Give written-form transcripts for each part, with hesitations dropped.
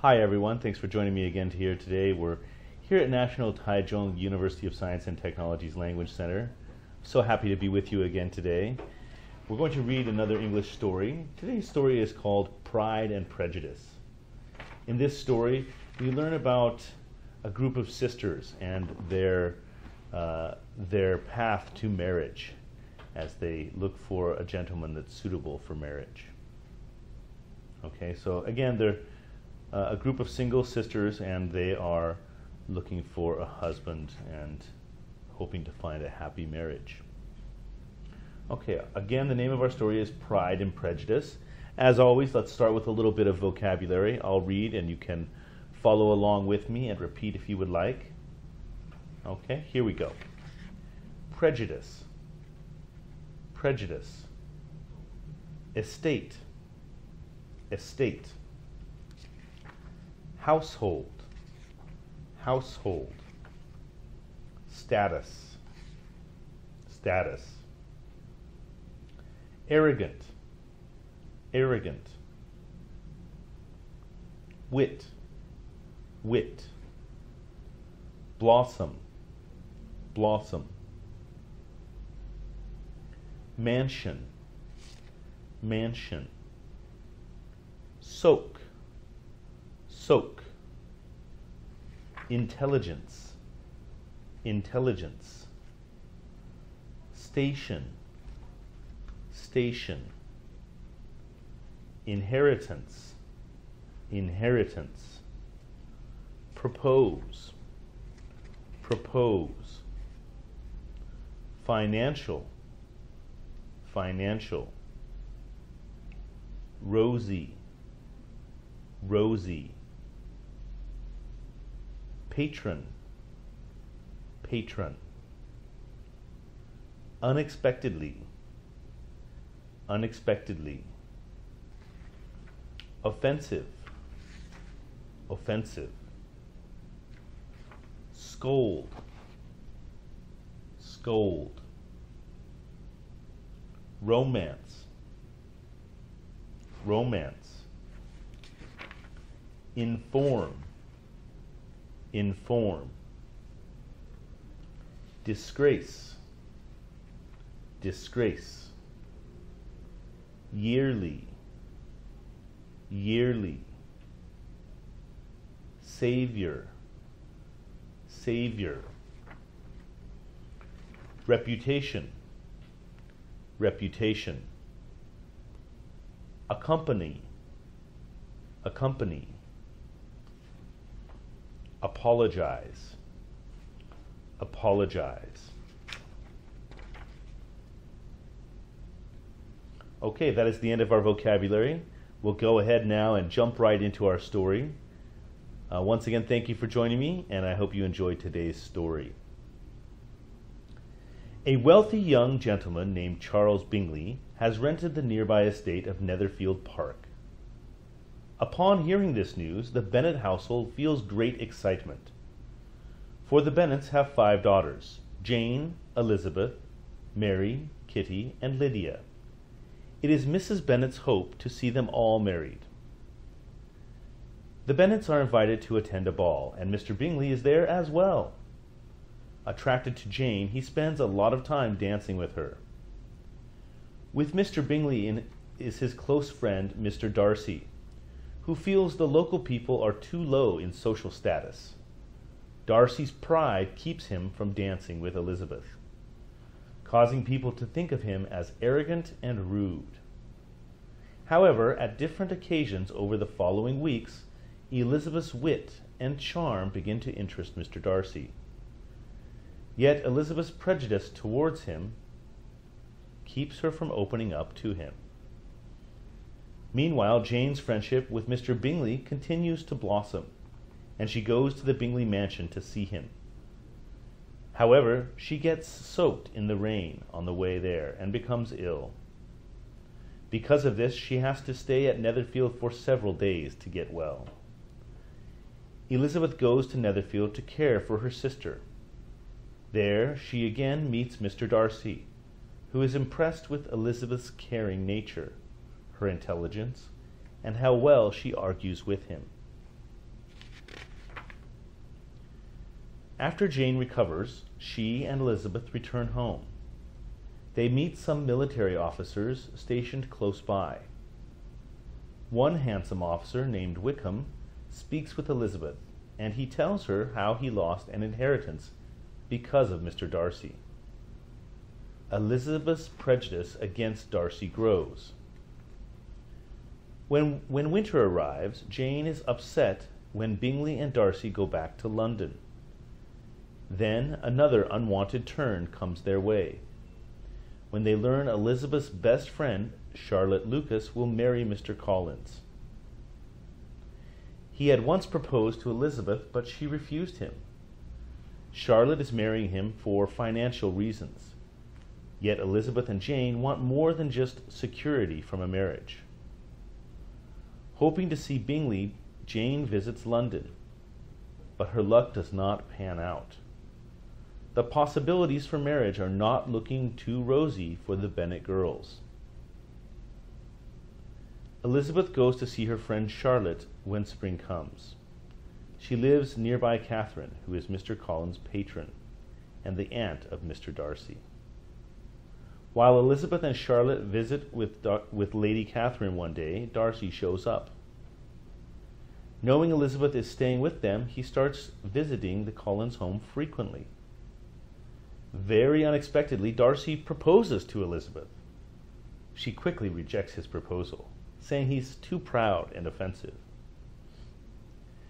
Hi everyone, thanks for joining me again here today. We're here at National Taichung University of Science and Technology's Language Center. So happy to be with you again today. We're going to read another English story. Today's story is called Pride and Prejudice. In this story, we learn about a group of sisters and their path to marriage as they look for a gentleman that's suitable for marriage. Okay, so again, they're a group of single sisters, and they are looking for a husband and hoping to find a happy marriage. Okay, again, the name of our story is Pride and Prejudice. As always, let's start with a little bit of vocabulary. I'll read, and you can follow along with me and repeat if you would like. Okay, here we go. Prejudice. Prejudice. Estate. Estate. Household. Household. Status. Status. Arrogant. Arrogant. Wit. Wit. Blossom. Blossom. Mansion. Mansion. Soak. Soak. Intelligence. Intelligence. Station. Station. Inheritance. Inheritance. Propose. Propose. Financial. Financial. Rosy. Rosy. Patron. Patron. Unexpectedly. Unexpectedly. Offensive. Offensive. Scold. Scold. Romance. Romance. Inform. Inform. Disgrace. Disgrace. Yearly. Yearly. Savior. Savior. Reputation. Reputation. Accompany. Accompany. Apologize. Apologize. Okay, that is the end of our vocabulary. We'll go ahead now and jump right into our story. Once again, thank you for joining me, and I hope you enjoyed today's story. A wealthy young gentleman named Charles Bingley has rented the nearby estate of Netherfield Park. Upon hearing this news, the Bennet household feels great excitement. For the Bennets have 5 daughters: Jane, Elizabeth, Mary, Kitty, and Lydia. It is Mrs. Bennet's hope to see them all married. The Bennets are invited to attend a ball, and Mr. Bingley is there as well. Attracted to Jane, he spends a lot of time dancing with her. With Mr. Bingley is his close friend, Mr. Darcy, who feels the local people are too low in social status. Darcy's pride keeps him from dancing with Elizabeth, causing people to think of him as arrogant and rude. However, at different occasions over the following weeks, Elizabeth's wit and charm begin to interest Mr. Darcy. Yet Elizabeth's prejudice towards him keeps her from opening up to him. Meanwhile, Jane's friendship with Mr. Bingley continues to blossom, and she goes to the Bingley mansion to see him. However, she gets soaked in the rain on the way there and becomes ill. Because of this, she has to stay at Netherfield for several days to get well. Elizabeth goes to Netherfield to care for her sister. There, she again meets Mr. Darcy, who is impressed with Elizabeth's caring nature, her intelligence, and how well she argues with him. After Jane recovers, she and Elizabeth return home. They meet some military officers stationed close by. One handsome officer named Wickham speaks with Elizabeth, and he tells her how he lost an inheritance because of Mr. Darcy. Elizabeth's prejudice against Darcy grows. When winter arrives, Jane is upset when Bingley and Darcy go back to London. Then another unwanted turn comes their way, when they learn Elizabeth's best friend, Charlotte Lucas, will marry Mr. Collins. He had once proposed to Elizabeth, but she refused him. Charlotte is marrying him for financial reasons. Yet Elizabeth and Jane want more than just security from a marriage. Hoping to see Bingley, Jane visits London, but her luck does not pan out. The possibilities for marriage are not looking too rosy for the Bennet girls. Elizabeth goes to see her friend Charlotte when spring comes. She lives nearby Catherine, who is Mr. Collins' patron, and the aunt of Mr. Darcy. While Elizabeth and Charlotte visit with Lady Catherine one day, Darcy shows up. Knowing Elizabeth is staying with them, he starts visiting the Collins home frequently. Very unexpectedly, Darcy proposes to Elizabeth. She quickly rejects his proposal, saying he's too proud and offensive.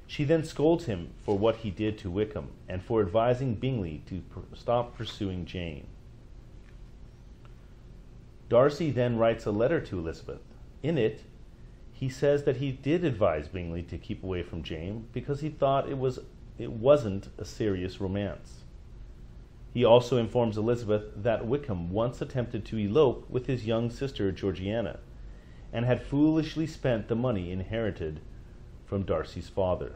She then scolds him for what he did to Wickham and for advising Bingley to stop pursuing Jane. Darcy then writes a letter to Elizabeth. In it, he says that he did advise Bingley to keep away from Jane because he thought it wasn't a serious romance. He also informs Elizabeth that Wickham once attempted to elope with his young sister Georgiana and had foolishly spent the money inherited from Darcy's father.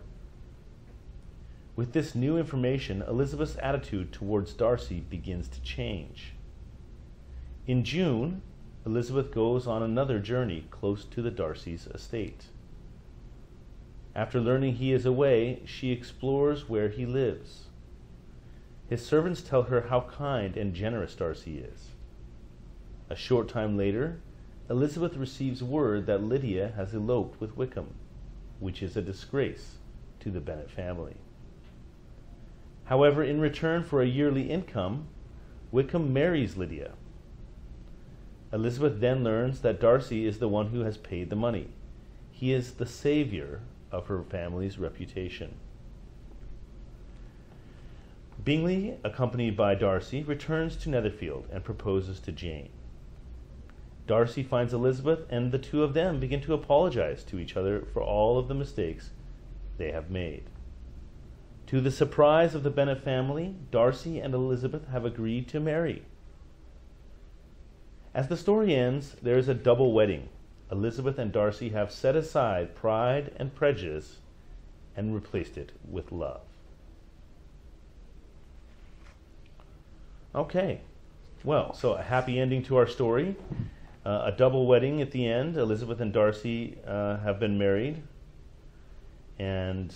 With this new information, Elizabeth's attitude towards Darcy begins to change. In June, Elizabeth goes on another journey close to the Darcy's estate. After learning he is away, she explores where he lives. His servants tell her how kind and generous Darcy is. A short time later, Elizabeth receives word that Lydia has eloped with Wickham, which is a disgrace to the Bennet family. However, in return for a yearly income, Wickham marries Lydia. Elizabeth then learns that Darcy is the one who has paid the money. He is the savior of her family's reputation. Bingley, accompanied by Darcy, returns to Netherfield and proposes to Jane. Darcy finds Elizabeth, and the two of them begin to apologize to each other for all of the mistakes they have made. To the surprise of the Bennet family, Darcy and Elizabeth have agreed to marry. As the story ends, there is a double wedding. Elizabeth and Darcy have set aside pride and prejudice and replaced it with love. Okay, well, so a happy ending to our story. A double wedding at the end. Elizabeth and Darcy have been married, and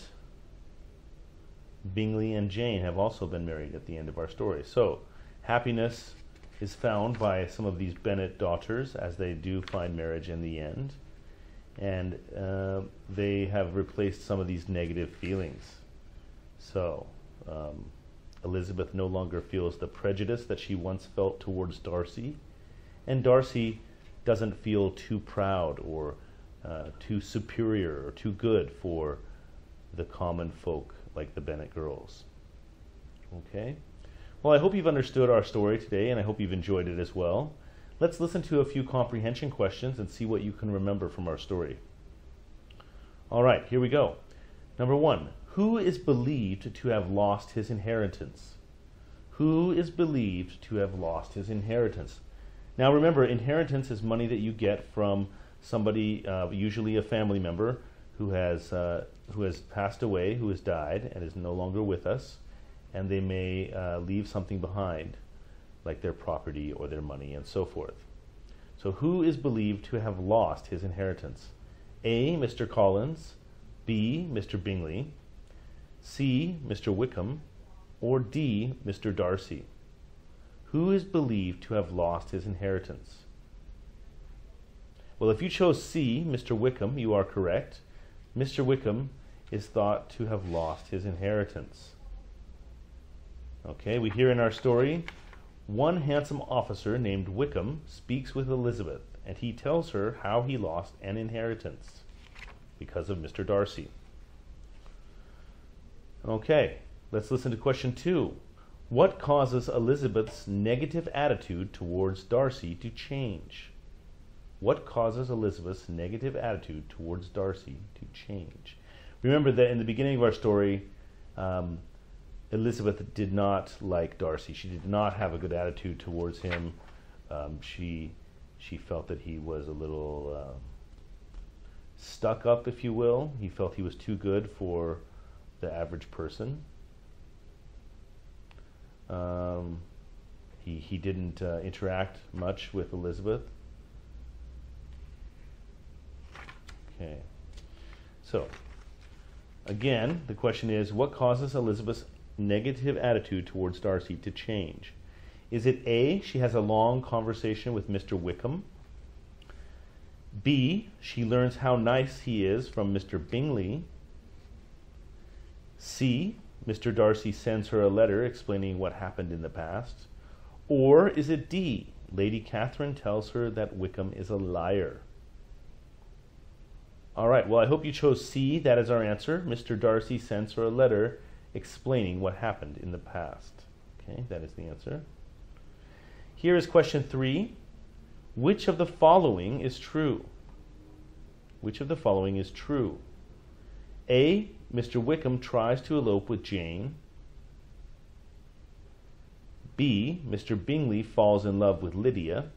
Bingley and Jane have also been married at the end of our story. So happiness is found by some of these Bennet daughters as they do find marriage in the end, and they have replaced some of these negative feelings. So Elizabeth no longer feels the prejudice that she once felt towards Darcy, and Darcy doesn't feel too proud or too superior or too good for the common folk like the Bennet girls. Okay? Well, I hope you've understood our story today, and I hope you've enjoyed it as well. Let's listen to a few comprehension questions and see what you can remember from our story. All right, here we go. Number 1. Who is believed to have lost his inheritance? Who is believed to have lost his inheritance? Now remember, inheritance is money that you get from somebody, usually a family member, who has passed away, who has died, and is no longer with us, and they may leave something behind, like their property or their money and so forth. So who is believed to have lost his inheritance? A, Mr. Collins, B, Mr. Bingley, C, Mr. Wickham, or D, Mr. Darcy? Who is believed to have lost his inheritance? Well, if you chose C, Mr. Wickham, you are correct. Mr. Wickham is thought to have lost his inheritance. Okay, we hear in our story, one handsome officer named Wickham speaks with Elizabeth, and he tells her how he lost an inheritance because of Mr. Darcy. Okay, let's listen to question 2. What causes Elizabeth's negative attitude towards Darcy to change? What causes Elizabeth's negative attitude towards Darcy to change? Remember that in the beginning of our story, Elizabeth did not like Darcy. She did not have a good attitude towards him. She felt that he was a little stuck up, if you will. He felt he was too good for the average person. He didn't interact much with Elizabeth. Okay. So, again, the question is, what causes Elizabeth's negative attitude towards Darcy to change? Is it A, she has a long conversation with Mr. Wickham? B, she learns how nice he is from Mr. Bingley? C, Mr. Darcy sends her a letter explaining what happened in the past? Or is it D, Lady Catherine tells her that Wickham is a liar? All right, well, I hope you chose C. That is our answer. Mr. Darcy sends her a letter explaining what happened in the past. Okay, that is the answer. Here is question 3. Which of the following is true? Which of the following is true? A, Mr. Wickham tries to elope with Jane. B, Mr. Bingley falls in love with Lydia.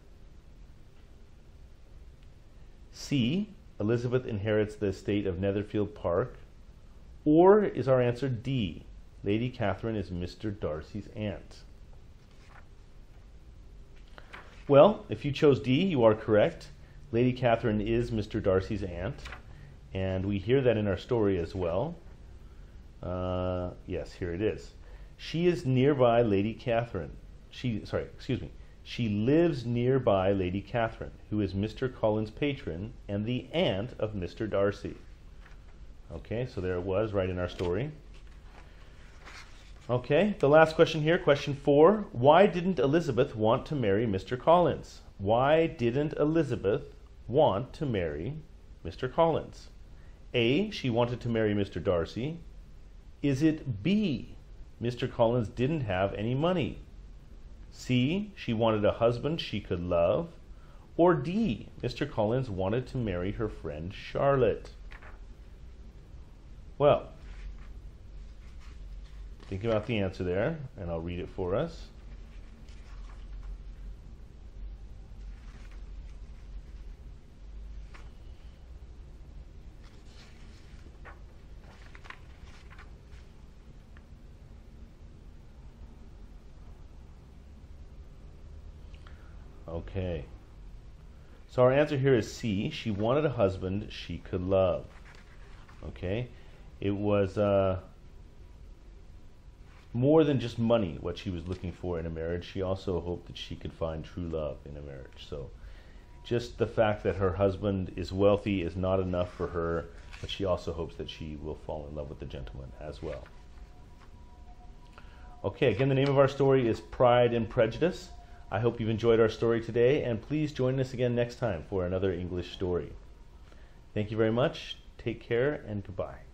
C, Elizabeth inherits the estate of Netherfield Park. Or is our answer D, Lady Catherine is Mr. Darcy's aunt? Well, if you chose D, you are correct. Lady Catherine is Mr. Darcy's aunt, and we hear that in our story as well. Yes, here it is. She is nearby Lady Catherine. She lives nearby Lady Catherine, who is Mr. Collins' patron and the aunt of Mr. Darcy. Okay, so there it was, right in our story. Okay, the last question here, question 4. Why didn't Elizabeth want to marry Mr. Collins? Why didn't Elizabeth want to marry Mr. Collins? A, she wanted to marry Mr. Darcy. Is it B, Mr. Collins didn't have any money? C, she wanted a husband she could love? Or D, Mr. Collins wanted to marry her friend Charlotte? Well, think about the answer there, and I'll read it for us. Okay. So our answer here is C. She wanted a husband she could love. Okay. It was more than just money what she was looking for in a marriage. She also hoped that she could find true love in a marriage. So just the fact that her husband is wealthy is not enough for her, but she also hopes that she will fall in love with the gentleman as well. Okay, again, the name of our story is Pride and Prejudice. I hope you've enjoyed our story today, and please join us again next time for another English story. Thank you very much. Take care, and goodbye.